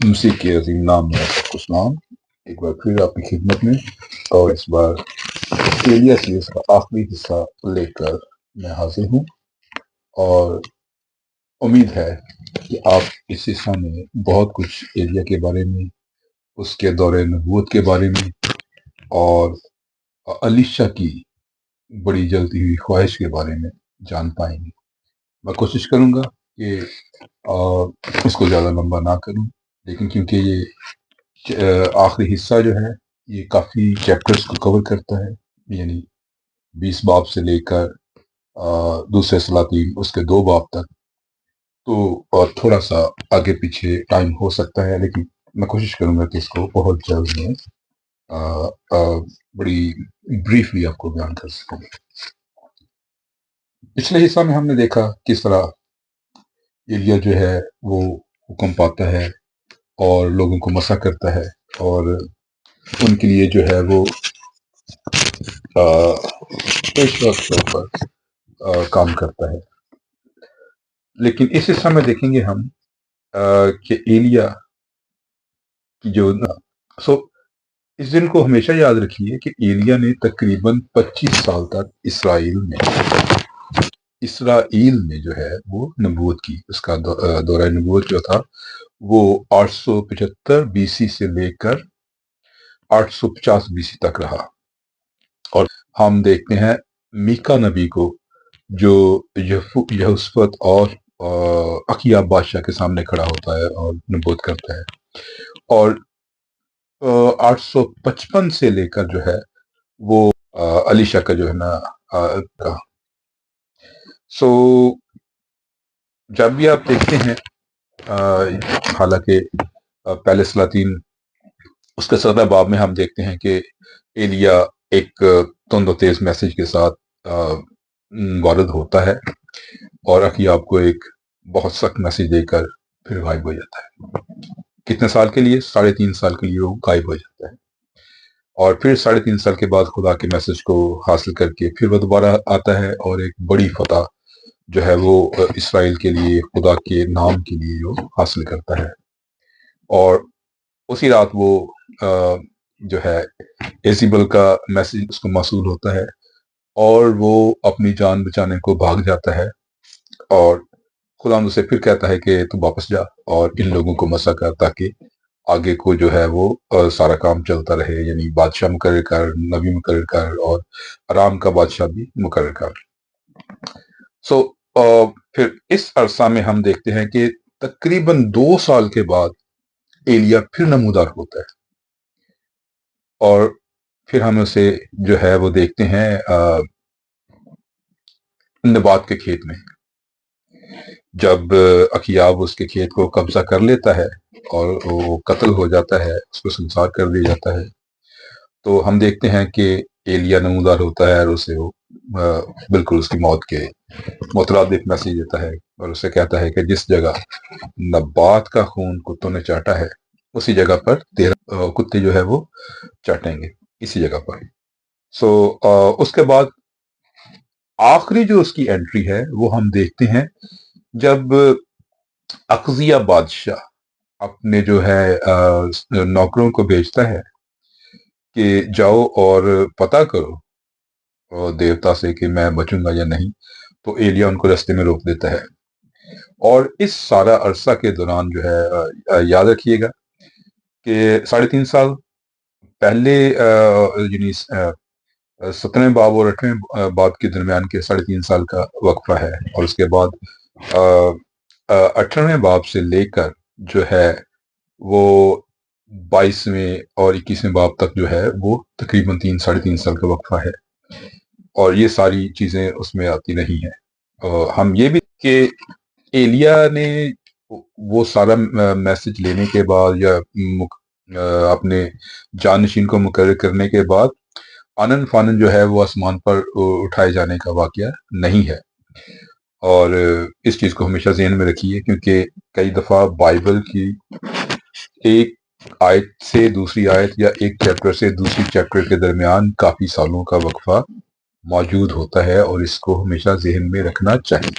مسیح کے عظیم نام میں آپ کو سلام۔ ایک بار پھر آپ کی خدمت میں، اور اس بار ایلیا سیریز کا آخری حصہ لے کر میں حاضر ہوں، اور امید ہے کہ آپ اس حصہ میں بہت کچھ ایلیا کے بارے میں، اس کے دور نبوت کے بارے میں، اور الیشا کی بڑی جلتی ہوئی خواہش کے بارے میں جان پائیں گے۔ میں کوشش کروں گا کہ اس کو زیادہ لمبا نہ کروں، لیکن کیونکہ یہ آخری حصہ جو ہے یہ کافی چیپٹرز کو کور کرتا ہے، یعنی 20 باب سے لے کر دوسرے سلاطین اس کے 2 باب تک، تو اور تھوڑا سا آگے پیچھے ٹائم ہو سکتا ہے، لیکن میں کوشش کروں گا کہ اس کو بہت جلد میں بڑی بریفلی آپ کو بیان کر سکوں۔ پچھلے حصہ میں ہم نے دیکھا کس طرح ایلیا جو ہے وہ حکم پاتا ہے اور لوگوں کو مسح کرتا ہے، اور ان کے لیے جو ہے وہ پیشوا کے طور پر کام کرتا ہے۔ لیکن اس حصہ میں دیکھیں گے ہم کہ ایلیا کی جو اس دن کو ہمیشہ یاد رکھیے کہ ایلیا نے تقریباً 25 سال تک اسرائیل میں جو ہے وہ نبوت کی۔ اس کا دورہ نبوت جو تھا وہ 875 بی سی سے لے کر 850 بی سی تک رہا، اور ہم دیکھتے ہیں میکا نبی کو جو یہوشافت اور اخیاب بادشاہ کے سامنے کھڑا ہوتا ہے اور نبوت کرتا ہے، اور 855 سے لے کر جو ہے وہ الیشا کا جو ہے نا جب بھی آپ دیکھتے ہیں، حالانکہ پہلے سلاطین اس کے 17 باب میں ہم دیکھتے ہیں کہ ایلیا ایک تند و تیز میسج کے ساتھ وارد ہوتا ہے، اور اخیاب کو ایک بہت سخت میسج دے کر پھر غائب ہو جاتا ہے۔ کتنے سال کے لیے؟ 3.5 سال کے لیے وہ غائب ہو جاتا ہے، اور پھر 3.5 سال کے بعد خدا کے میسج کو حاصل کر کے پھر وہ دوبارہ آتا ہے، اور ایک بڑی فتح جو ہے وہ اسرائیل کے لیے، خدا کے نام کے لیے جو حاصل کرتا ہے، اور اسی رات وہ جو ہے ایزیبل کا میسج اس کو موصول ہوتا ہے، اور وہ اپنی جان بچانے کو بھاگ جاتا ہے، اور خدا اسے پھر کہتا ہے کہ تم واپس جا اور ان لوگوں کو مسح کر، تاکہ آگے کو جو ہے وہ سارا کام چلتا رہے، یعنی بادشاہ مقرر کر، نبی مقرر کر، اور آرام کا بادشاہ بھی مقرر کر۔ پھر اس عرصہ میں ہم دیکھتے ہیں کہ تقریباً 2 سال کے بعد ایلیا پھر نمودار ہوتا ہے، اور پھر ہم اسے جو ہے وہ دیکھتے ہیں نبات کے کھیت میں، جب اخیاب اس کے کھیت کو قبضہ کر لیتا ہے اور وہ قتل ہو جاتا ہے، اس کو سنسار کر دیا جاتا ہے، تو ہم دیکھتے ہیں کہ ایلیا نمودار ہوتا ہے، اور اسے وہ بالکل اس کی موت کے مترادف میسج دیتا ہے، اور اسے کہتا ہے کہ جس جگہ نبات کا خون کتوں نے چاٹا ہے، اسی جگہ پر 13 کتے جو ہے وہ چاٹیں گے، اسی جگہ پر۔ اس کے بعد آخری جو اس کی انٹری ہے وہ ہم دیکھتے ہیں جب اخزیہ بادشاہ اپنے جو ہے نوکروں کو بھیجتا ہے کہ جاؤ اور پتہ کرو دیوتا سے کہ میں بچوں گا یا نہیں، تو ایلیا ان کو رستے میں روک دیتا ہے، اور اس سارا عرصہ کے دوران جو ہے یاد رکھیے گا کہ 3.5 سال پہلے، یعنی 17 باب اور 18 باب کے درمیان کے 3.5 سال کا وقفہ ہے، اور اس کے بعد 18ویں باب سے لے کر جو ہے وہ 22ویں اور 21ویں باب تک جو ہے وہ تقریباً 3.5 سال کا وقفہ ہے، اور یہ ساری چیزیں اس میں آتی نہیں ہیں۔ ہم یہ بھی کہ ایلیا نے وہ سارا میسج لینے کے بعد یا اپنے جانشین کو مقرر کرنے کے بعد آنن فانن جو ہے وہ آسمان پر اٹھائے جانے کا واقعہ نہیں ہے، اور اس چیز کو ہمیشہ ذہن میں رکھیے، کیونکہ کئی دفعہ بائبل کی ایک آیت سے دوسری آیت یا ایک چیپٹر سے دوسری چیپٹر کے درمیان کافی سالوں کا وقفہ موجود ہوتا ہے، اور اس کو ہمیشہ ذہن میں رکھنا چاہیے۔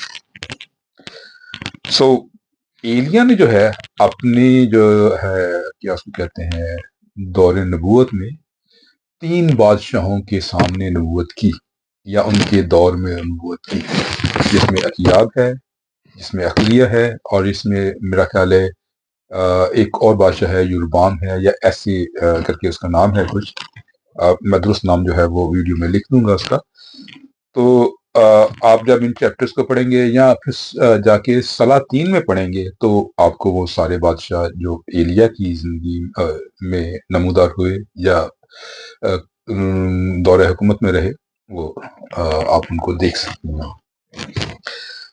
ایلیا نے جو ہے اپنی جو ہے کیا اس کو کہتے ہیں دور نبوت میں 3 بادشاہوں کے سامنے نبوت کی، یا ان کے دور میں نبوت کی، جس میں اکیاب ہے، جس میں اخلیہ ہے، اور اس میں میرا خیال ہے ایک اور بادشاہ ہے، یوربام ہے، یا ایسی کر کے اس کا نام ہے کچھ، میں درست نام جو ہے وہ ویڈیو میں لکھ دوں گا اس کا۔ تو آپ جب ان چیپٹرز کو پڑھیں گے یا پھر جا کے سلاطین میں پڑھیں گے تو آپ کو وہ سارے بادشاہ جو ایلیا کی زندگی میں نمودار ہوئے یا دور حکومت میں رہے، وہ آپ ان کو دیکھ سکتے ہیں۔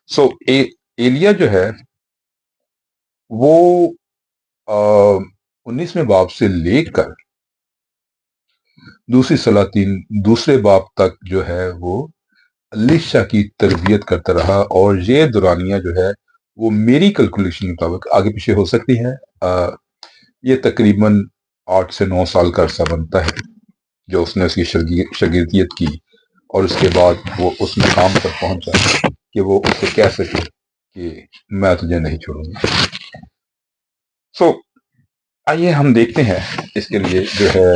سو ایلیا جو ہے وہ 19ویں باب سے لے کر دوسری سلاطین دوسرے باب تک جو ہے وہ الیشا کی تربیت کرتا رہا، اور یہ دورانیہ جو ہے وہ میری کیلکولیشن کے مطابق آگے پیچھے ہو سکتی ہے، یہ تقریباً 8 سے 9 سال کا عرصہ بنتا ہے جو اس نے اس کی شاگردیت کی، اور اس کے بعد وہ اس مقام پر پہنچا کہ وہ اس سے کہہ سکے کہ میں تجھے نہیں چھوڑوں گا۔ سو آئیے ہم دیکھتے ہیں اس کے لیے جو ہے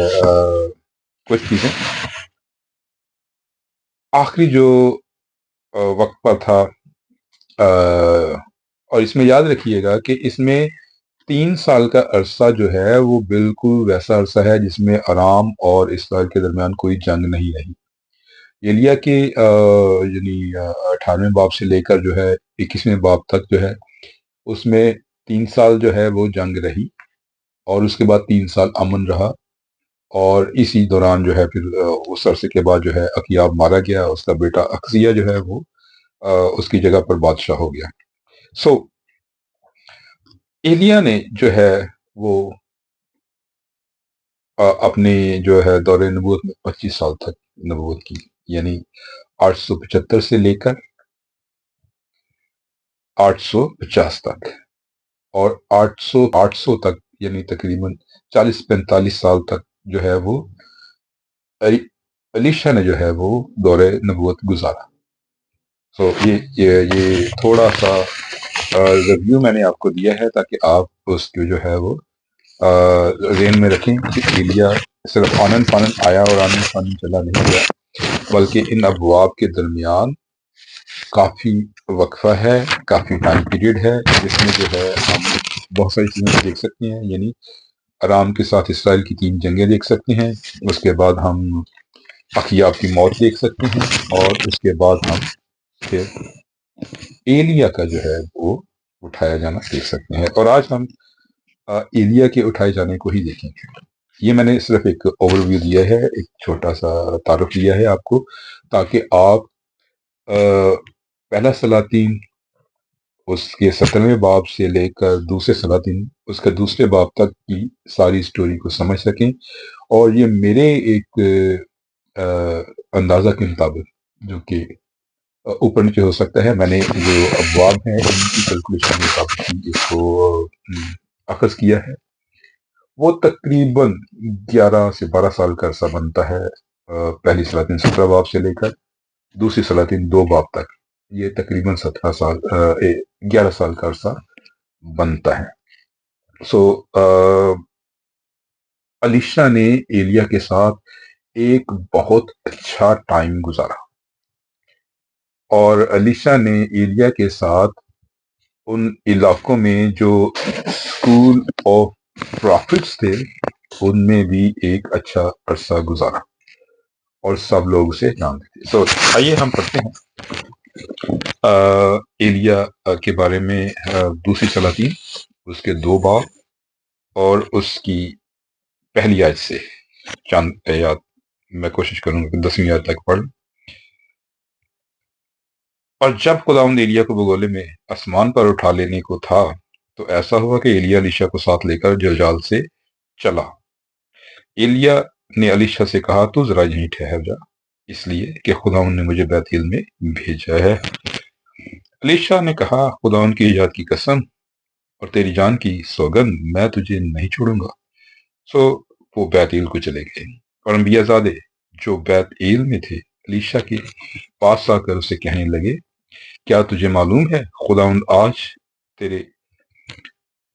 کچھ چیزیں۔ آخری جو وقت پر تھا، اور اس میں یاد رکھیے گا کہ اس میں 3 سال کا عرصہ جو ہے وہ بالکل ویسا عرصہ ہے جس میں ارام اور اسرائیل کے درمیان کوئی جنگ نہیں رہی۔ ایلیا کے یعنی 18ویں باب سے لے کر جو ہے 21ویں باب تک جو ہے اس میں 3 سال جو ہے وہ جنگ رہی، اور اس کے بعد 3 سال امن رہا، اور اسی دوران جو ہے پھر اس عرصے کے بعد جو ہے اکیاب مارا گیا، اس کا بیٹا اخزیہ جو ہے وہ اس کی جگہ پر بادشاہ ہو گیا۔ سو ایلیا نے جو ہے وہ اپنی جو ہے دور نبوت میں 25 سال تک نبوت کی، یعنی 875 سے لے کر 850 تک، اور 800 تک یعنی تقریباً 40-45 سال تک جو ہے وہ الیشا نے جو ہے وہ دور نبوت گزارا۔ سو یہ تھوڑا سا ریویو میں نے آپ کو دیا ہے تاکہ آپ اس کو جو ہے وہ ذہن میں رکھیں کہ ایلیا صرف آنن فانن آیا اور آنن فانن چلا نہیں گیا، بلکہ ان ابواب کے درمیان کافی وقفہ ہے، کافی ٹائم پیریڈ ہے، جس میں جو ہے ہم بہت ساری چیزیں دیکھ سکتے ہیں۔ یعنی ارام کے ساتھ اسرائیل کی 3 جنگیں دیکھ سکتے ہیں، اس کے بعد ہم اخیاب کی موت دیکھ سکتے ہیں، اور اس کے بعد ہم پھر ایلیا کا جو ہے وہ اٹھایا جانا دیکھ سکتے ہیں، اور آج ہم ایلیا کے اٹھائے جانے کو ہی دیکھیں گے۔ یہ میں نے صرف ایک اوور ویو دیا ہے، ایک چھوٹا سا تعارف دیا ہے آپ کو، تاکہ آپ پہلا سلاطین اس کے 17ویں باب سے لے کر دوسرے سلاطین اس کے دوسرے باب تک کی ساری سٹوری کو سمجھ سکیں، اور یہ میرے ایک اندازہ کے مطابق جو کہ اوپر نیچے ہو سکتا ہے، میں نے جو ابواب ہیں ان کی کیلکولیشن کے مطابق اس کو اخذ کیا ہے، وہ تقریباً 11 سے 12 سال کا عرصہ بنتا ہے۔ پہلی سلاطین 17 باب سے لے کر دوسری سلاطین 2 باب تک، یہ تقریباً 11 سال کا عرصہ بنتا ہے۔ سو الیشا نے ایلیا کے ساتھ ایک بہت اچھا ٹائم گزارا، اور الیشا نے ایلیا کے ساتھ ان علاقوں میں جو اسکول آف پرافٹس تھے ان میں بھی ایک اچھا عرصہ گزارا، اور سب لوگ اسے جانتے تھے۔ سو آئیے ہم پڑھتے ہیں ایلیا کے بارے میں دوسری سلاطین اس کے 2 باب اور اس کی پہلی آیت سے چند آیات میں کوشش کروں گا کہ 10ویں آیت تک پڑھ۔ اور جب خداوند ایلیا کو بگولے میں آسمان پر اٹھا لینے کو تھا تو ایسا ہوا کہ ایلیا الیشا کو ساتھ لے کر جلجال سے چلا۔ ایلیا نے الیشا سے کہا تو ذرا یہیں ٹھہر جا، اس لیے کہ خداوند نے مجھے بیت ایل میں بھیجا ہے۔ الیشا نے کہا خداوند کی ایجاد کی قسم اور تیری جان کی سوگند میں تجھے نہیں چھوڑوں گا۔ سو وہ بیت ایل کو چلے گئے، اور انبیاء زادے جو بیت ایل میں تھے الیشا کے پاس آ کر اسے کہنے لگے کیا تجھے معلوم ہے خداوند آج تیرے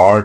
8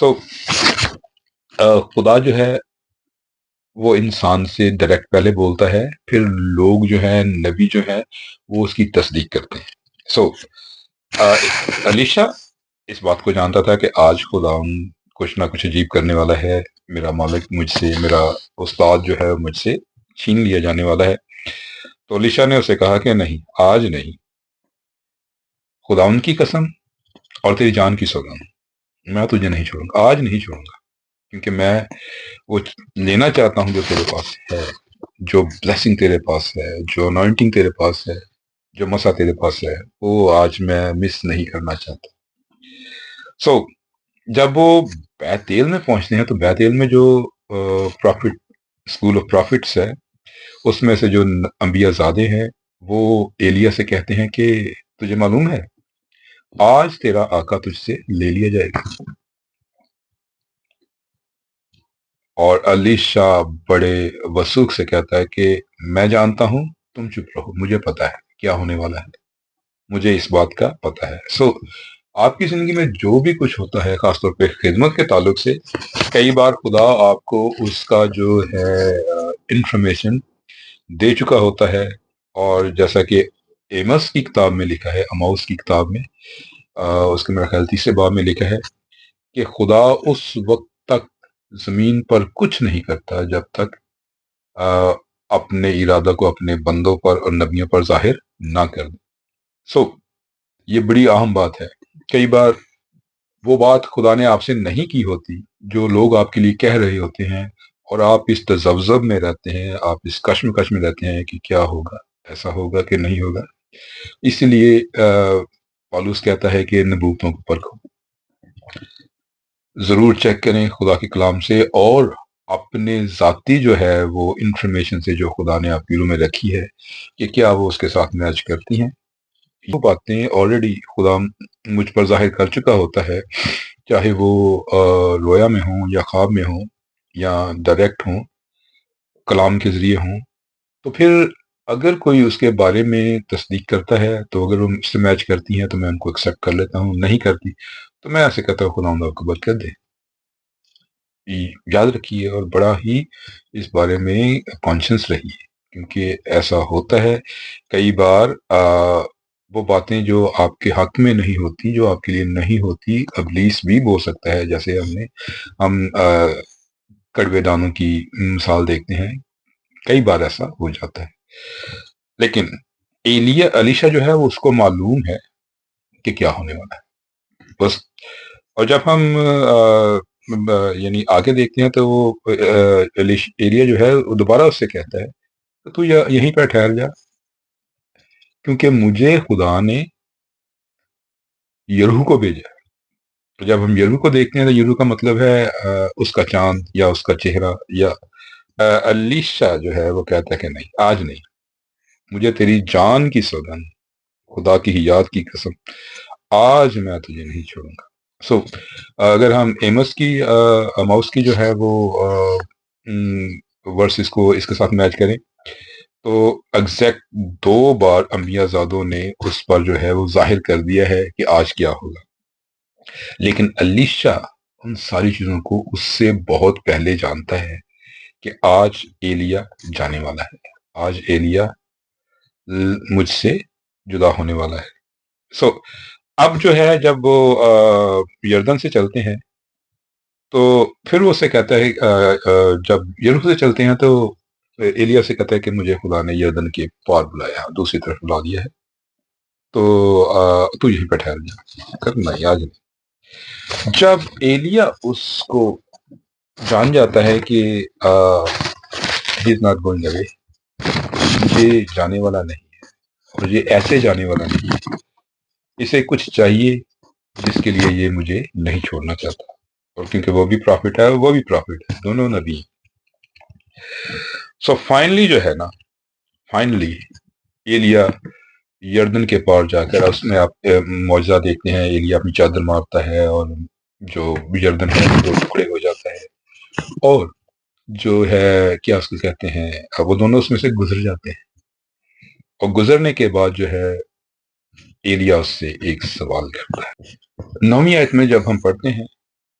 سو خدا جو ہے وہ انسان سے ڈائریکٹ پہلے بولتا ہے، پھر لوگ جو ہے، نبی جو ہے، وہ اس کی تصدیق کرتے ہیں. سو علیشا اس بات کو جانتا تھا کہ آج خدا کچھ نہ کچھ عجیب کرنے والا ہے، میرا مالک مجھ سے، میرا استاد جو ہے مجھ سے چھین لیا جانے والا ہے. تو علیشا نے اسے کہا کہ نہیں، آج نہیں، خدا کی قسم اور تیری جان کی سوگند، میں تجھے نہیں چھوڑوں گا، آج نہیں چھوڑوں گا، کیونکہ میں وہ لینا چاہتا ہوں جو تیرے پاس ہے، جو بلیسنگ تیرے پاس ہے، جو انوائنٹنگ تیرے پاس ہے، جو مسا تیرے پاس ہے، وہ آج میں مس نہیں کرنا چاہتا. سو جب وہ بیتیل میں پہنچتے ہیں تو بیتیل میں جو پروفٹ اسکول آف پروفٹس ہے، اس میں سے جو انبیاء زادے ہیں وہ ایلیا سے کہتے ہیں کہ تجھے معلوم ہے آج تیرا آقا تجھ سے لے لیا جائے گا. اور علیشا بڑے وثوق سے کہتا ہے کہ میں جانتا ہوں، تم چپ رہو، مجھے پتا ہے کیا ہونے والا ہے، مجھے اس بات کا پتا ہے. سو آپ کی زندگی میں جو بھی کچھ ہوتا ہے، خاص طور پہ خدمت کے تعلق سے، کئی بار خدا آپ کو اس کا جو ہے انفارمیشن دے چکا ہوتا ہے. اور جیسا کہ ایمس کی کتاب میں لکھا ہے، اماؤس کی کتاب میں اس کے میرا خیال تیسرے باب میں لکھا ہے کہ خدا اس وقت تک زمین پر کچھ نہیں کرتا جب تک اپنے ارادہ کو اپنے بندوں پر اور نبیوں پر ظاہر نہ کر دے. سو یہ بڑی اہم بات ہے. کئی بار وہ بات خدا نے آپ سے نہیں کی ہوتی جو لوگ آپ کے لیے کہہ رہے ہوتے ہیں، اور آپ اس تذبذب میں رہتے ہیں، آپ اس کشمکش میں رہتے ہیں کہ کیا ہوگا، ایسا ہوگا کہ نہیں ہوگا. اس لیے پالوس کہتا ہے کہ نبوتوں کو پرکھو، ضرور چیک کریں خدا کے کلام سے، اور اپنے ذاتی جو ہے وہ انفارمیشن سے جو خدا نے آپ کے دلوں میں رکھی ہے کہ کیا وہ اس کے ساتھ میچ کرتی ہیں. وہ باتیں آلریڈی خدا مجھ پر ظاہر کر چکا ہوتا ہے، چاہے وہ رویا میں ہوں یا خواب میں ہوں یا ڈائریکٹ ہوں، کلام کے ذریعے ہوں. تو پھر اگر کوئی اس کے بارے میں تصدیق کرتا ہے تو اگر وہ اس سے میچ کرتی ہیں تو میں ان کو ایکسیپٹ کر لیتا ہوں، نہیں کرتی تو میں ایسے کہتا ہوں خدا آپ کو برکت دے. یاد رکھیے اور بڑا ہی اس بارے میں کانشیس رہیے، کیونکہ ایسا ہوتا ہے کئی بار وہ باتیں جو آپ کے حق میں نہیں ہوتی، جو آپ کے لیے نہیں ہوتی، ابلیس بھی بول سکتا ہے. جیسے ہم کڑوے دانوں کی مثال دیکھتے ہیں، کئی بار ایسا ہو جاتا ہے. لیکن علیشا جو ہے وہ اس کو معلوم ہے کہ کیا ہونے والا ہے بس. اور جب ہم یعنی آگے دیکھتے ہیں تو وہ ایلیا جو ہے وہ دوبارہ اس سے کہتا ہے تو یہیں پہ ٹھہر جا، کیونکہ مجھے خدا نے یرہو کو بھیجا. تو جب ہم یرہو کو دیکھتے ہیں تو یرہو کا مطلب ہے اس کا چاند یا اس کا چہرہ. یا علیشا جو ہے وہ کہتا ہے کہ نہیں، آج نہیں، مجھے تیری جان کی سوگند، خدا کی ہی یاد کی قسم، آج میں تجھے نہیں چھوڑوں گا. سو اگر ہم اماؤس کی جو ہے وہ ورسز کو اس کے ساتھ میچ کریں تو ایگزیکٹ 2 بار انبیاء زادوں نے اس پر جو ہے وہ ظاہر کر دیا ہے کہ آج کیا ہوگا. لیکن علیشا ان ساری چیزوں کو اس سے بہت پہلے جانتا ہے کہ آج ایلیا جانے والا ہے، آج ایلیا مجھ سے جدا ہونے والا ہے. سو اب جو ہے جب وہ یردن سے چلتے ہیں تو پھر وہ اسے کہتا ہے جب یرو سے چلتے ہیں تو ایلیا سے کہتا ہے کہ مجھے خدا نے یردن کے پار بلایا، دوسری طرف بلا دیا ہے، تو یہیں پہ ٹھہر جا، کرنا ہی آج نہیں. جب ایلیا اس کو جان جاتا ہے کہ ہی از ناٹ گوئنگ اوے، یہ جانے والا نہیں ہے، اور یہ ایسے جانے والا نہیں ہے، اسے کچھ چاہیے جس کے لیے یہ مجھے نہیں چھوڑنا چاہتا. اور کیونکہ وہ بھی پرافٹ ہے، وہ بھی پرافٹ ہے، دونوں نبی. سو فائنلی جو ہے نا، فائنلی ایلیا یردن کے پار جا کر اس میں آپ معجزہ دیکھتے ہیں، ایلیا اپنی چادر مارتا ہے اور جو یردن ہے وہ 2 ٹکڑے ہو جاتا ہے، اور جو ہے کیا اس کو کہتے ہیں، وہ دونوں اس میں سے گزر جاتے ہیں. اور گزرنے کے بعد جو ہے ایلیا اس سے ایک سوال کرتا ہے. 9ویں آیت میں جب ہم پڑھتے ہیں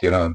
13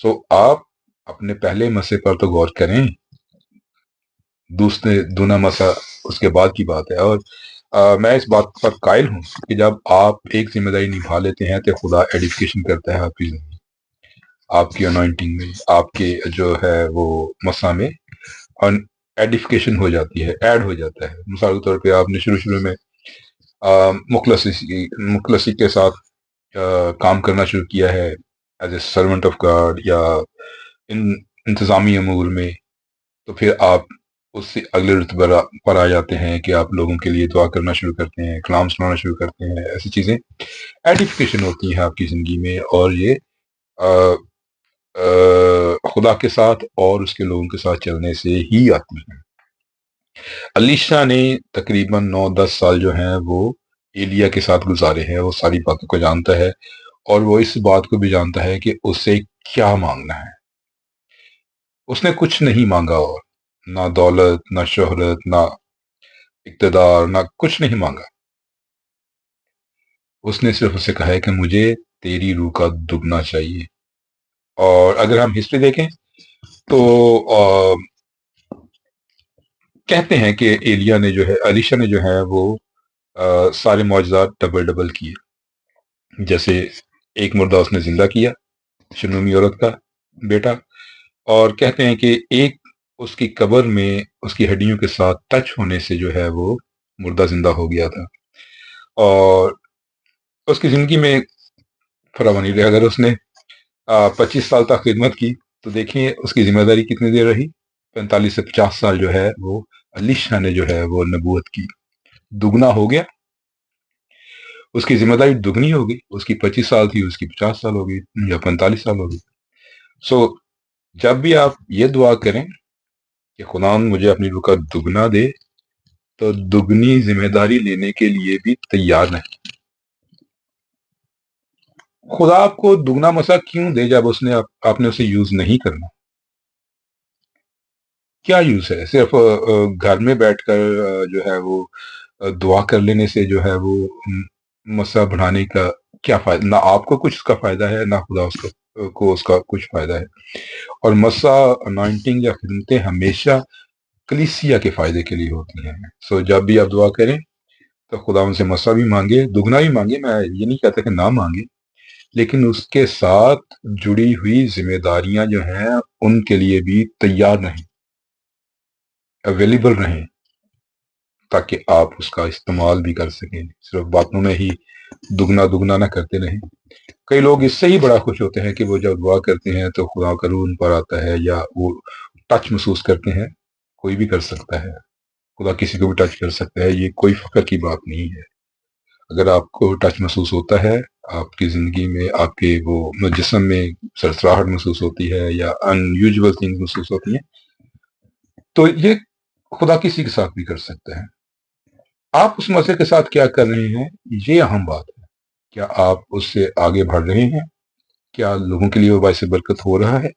سو آپ اپنے پہلے مسئلے پر تو غور کریں، دوسرے دونا مسئلہ اس کے بعد کی بات ہے۔ اور میں اس بات پر قائل ہوں کہ جب آپ ایک ذمہ داری نبھا لیتے ہیں تو خدا ایڈیفیکیشن کرتا ہے آپ کی زندگی، آپ کی انوائنٹنگ میں، آپ کے جو ہے وہ مسا میں ایڈیفیکیشن ہو جاتی ہے، ایڈ ہو جاتا ہے۔ مثال کے طور پہ آپ نے شروع میں مخلصی کے ساتھ کام کرنا شروع کیا ہے as a servant of God یا انتظامی امور میں، تو پھر آپ اس سے اگلے رتبے پر آ جاتے ہیں کہ آپ لوگوں کے لیے دعا کرنا شروع کرتے ہیں، کلام سنانا شروع کرتے ہیں۔ ایسی چیزیں ایڈیفیکیشن ہوتی ہیں آپ کی زندگی میں، اور یہ خدا کے ساتھ اور اس کے لوگوں کے ساتھ چلنے سے ہی آتی ہیں۔ علیشا نے تقریباً 9-10 سال جو ہیں وہ ایلیا کے ساتھ گزارے ہیں، وہ ساری باتوں کو جانتا ہے، اور وہ اس بات کو بھی جانتا ہے کہ اسے کیا مانگنا ہے۔ اس نے کچھ نہیں مانگا، اور نہ دولت، نہ شہرت، نہ اقتدار، نہ کچھ نہیں مانگا۔ اس نے صرف اسے کہا ہے کہ مجھے تیری روح کا دگنا چاہیے۔ اور اگر ہم ہسٹری دیکھیں تو کہتے ہیں کہ ایلیا نے جو ہے، علیشا نے جو ہے وہ سارے معجزات ڈبل ڈبل کیے۔ جیسے ایک مردہ اس نے زندہ کیا، شنومی عورت کا بیٹا، اور کہتے ہیں کہ ایک اس کی قبر میں اس کی ہڈیوں کے ساتھ ٹچ ہونے سے جو ہے وہ مردہ زندہ ہو گیا تھا۔ اور اس کی زندگی میں فراوانی رہی۔ اگر اس نے 25 سال تک خدمت کی تو دیکھیں اس کی ذمہ داری کتنی دیر رہی، 45 سے 50 سال جو ہے وہ علیشا نے جو ہے وہ نبوت کی، دگنا ہو گیا، اس کی ذمہ داری دگنی ہو گئی، اس کی 25 سال تھی، اس کی 50 سال ہو گئی یا 45 سال ہو گئی۔ سو جب بھی آپ یہ دعا کریں کہ خدا مجھے اپنی روح کا دگنا دے، تو دگنی ذمہ داری لینے کے لیے بھی تیار نہیں۔ خدا آپ کو دگنا مسا کیوں دے جب آپ نے اسے یوز نہیں کرنا؟ کیا یوز ہے؟ صرف گھر میں بیٹھ کر جو ہے وہ دعا کر لینے سے جو ہے وہ مسا بڑھانے کا کیا فائدہ؟ نہ آپ کو کچھ اس کا فائدہ ہے، نہ خدا کو اس کا کچھ فائدہ ہے۔ اور مسا انوائنٹنگ یا خدمتیں ہمیشہ کلیسیا کے فائدے کے لیے ہوتی ہیں۔ سو جب بھی آپ دعا کریں تو خدا ان سے مسا بھی مانگے، دگنا بھی مانگے، میں یہ نہیں کہتا کہ نہ مانگے، لیکن اس کے ساتھ جڑی ہوئی ذمہ داریاں جو ہیں ان کے لیے بھی تیار رہیں، اویلیبل رہیں، تاکہ آپ اس کا استعمال بھی کر سکیں، صرف باتوں میں ہی دگنا دگنا نہ کرتے رہیں۔ کئی لوگ اس سے ہی بڑا خوش ہوتے ہیں کہ وہ جب دعا کرتے ہیں تو خدا کا روح ان پر آتا ہے، یا وہ ٹچ محسوس کرتے ہیں۔ کوئی بھی کر سکتا ہے، خدا کسی کو بھی ٹچ کر سکتا ہے، یہ کوئی فخر کی بات نہیں ہے۔ اگر آپ کو ٹچ محسوس ہوتا ہے، آپ کی زندگی میں آپ کے وہ جسم میں سرسراہٹ محسوس ہوتی ہے یا ان یوزول تھنگ محسوس ہوتی ہیں، تو یہ خدا کسی کے ساتھ بھی کر سکتا ہے۔ آپ اس مسئلے کے ساتھ کیا کر رہے ہیں، یہ اہم بات ہے۔ کیا آپ اس سے آگے بڑھ رہے ہیں؟ کیا لوگوں کے لیے وہ باعث برکت ہو رہا ہے؟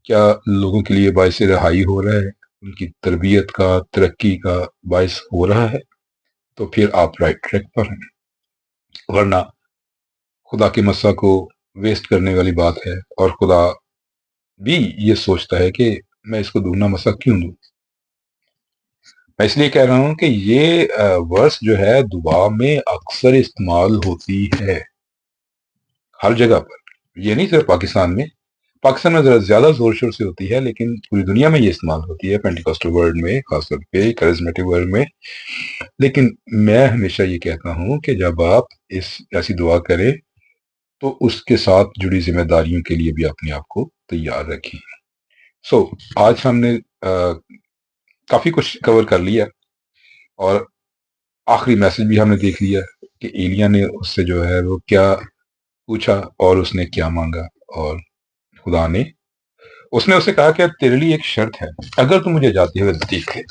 کیا لوگوں کے لیے باعث رہائی ہو رہا ہے، ان کی تربیت کا، ترقی کا باعث ہو رہا ہے؟ تو پھر آپ رائٹ ٹریک پر ہیں، ورنہ خدا کے مسا کو ویسٹ کرنے والی بات ہے۔ اور خدا بھی یہ سوچتا ہے کہ میں اس کو دگنا مسا کیوں دوں۔ میں اس لیے کہہ رہا ہوں کہ یہ ورس جو ہے دعا میں اکثر استعمال ہوتی ہے، ہر جگہ پر، یہ نہیں صرف پاکستان میں ذرا زیادہ زور شور سے ہوتی ہے، لیکن پوری دنیا میں یہ استعمال ہوتی ہے، پینٹیکاسٹل ورلڈ میں خاص طور پہ، کرزمیٹک ورلڈ میں۔ لیکن میں ہمیشہ یہ کہتا ہوں کہ جب آپ ایسی دعا کریں تو اس کے ساتھ جڑی ذمہ داریوں کے لیے بھی اپنے آپ کو تیار رکھیں۔ سو آج ہم نے کافی کچھ کور کر لیا، اور آخری میسج بھی ہم نے دیکھ لیا کہ ایلیا نے اس سے جو ہے وہ کیا پوچھا اور اس نے کیا مانگا، اور خدا نے اسے کہا کہ تیرے لیے ایک شرط ہے، اگر تم مجھے جاتے ہوئے دیکھ لے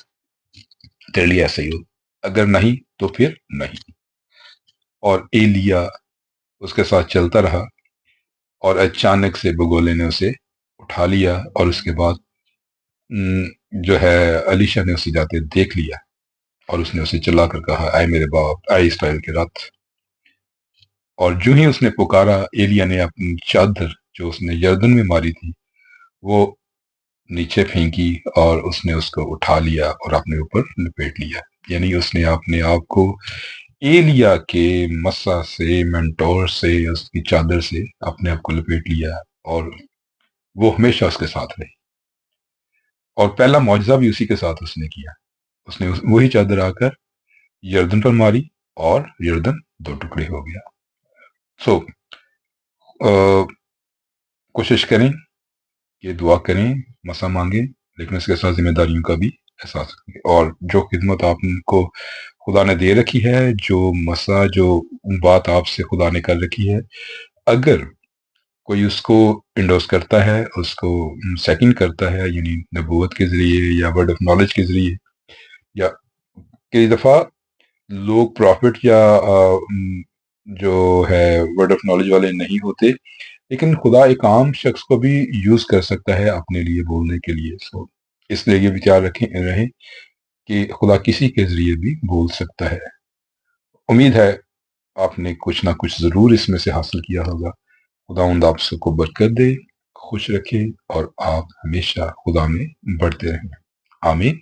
تیرے لیے ایسا ہی ہو، اگر نہیں تو پھر نہیں۔ اور ایلیا اس کے ساتھ چلتا رہا، اور اچانک سے بگولے نے اسے اٹھا لیا، اور اس کے بعد جو ہے علیشا نے اسے جاتے دیکھ لیا، اور اس نے اسے چلا کر کہا، اے میرے باپ، اے اسرائیل کے رت۔ اور جو ہی اس نے پکارا، ایلیا نے اپنی چادر جو اس نے یردن میں ماری تھی وہ نیچے پھینکی اور اس نے اس کو اٹھا لیا اور اپنے اوپر لپیٹ لیا، یعنی اس نے اپنے آپ کو ایلیا کے مسا سے، مینٹور سے، اس کی چادر سے اپنے آپ کو لپیٹ لیا، اور وہ ہمیشہ اس کے ساتھ رہی، اور پہلا معجزہ بھی اسی کے ساتھ اس نے کیا، اس نے وہی چادر آ کر یردن پر ماری اور یردن دو ٹکڑے ہو گیا۔ سو کوشش کریں کہ دعا کریں، مسا مانگیں، لیکن اس کے ساتھ ذمہ داریوں کا بھی احساس رکھیں، اور جو خدمت آپ کو خدا نے دے رکھی ہے، جو مسا، جو بات آپ سے خدا نے کر رکھی ہے، اگر کوئی اس کو انڈوز کرتا ہے، اس کو سیکنڈ کرتا ہے، یعنی نبوت کے ذریعے یا ورڈ آف نالج کے ذریعے، یا کئی دفعہ لوگ پرافٹ یا جو ہے ورڈ آف نالج والے نہیں ہوتے، لیکن خدا ایک عام شخص کو بھی یوز کر سکتا ہے اپنے لیے بولنے کے لیے۔ سو اس لیے یہ وچار رہیں کہ خدا کسی کے ذریعے بھی بول سکتا ہے۔ امید ہے آپ نے کچھ نہ کچھ ضرور اس میں سے حاصل کیا ہوگا۔ خداوند آپ سب کو برکت دے، خوش رکھے، اور آپ ہمیشہ خدا میں بڑھتے رہیں۔ آمین۔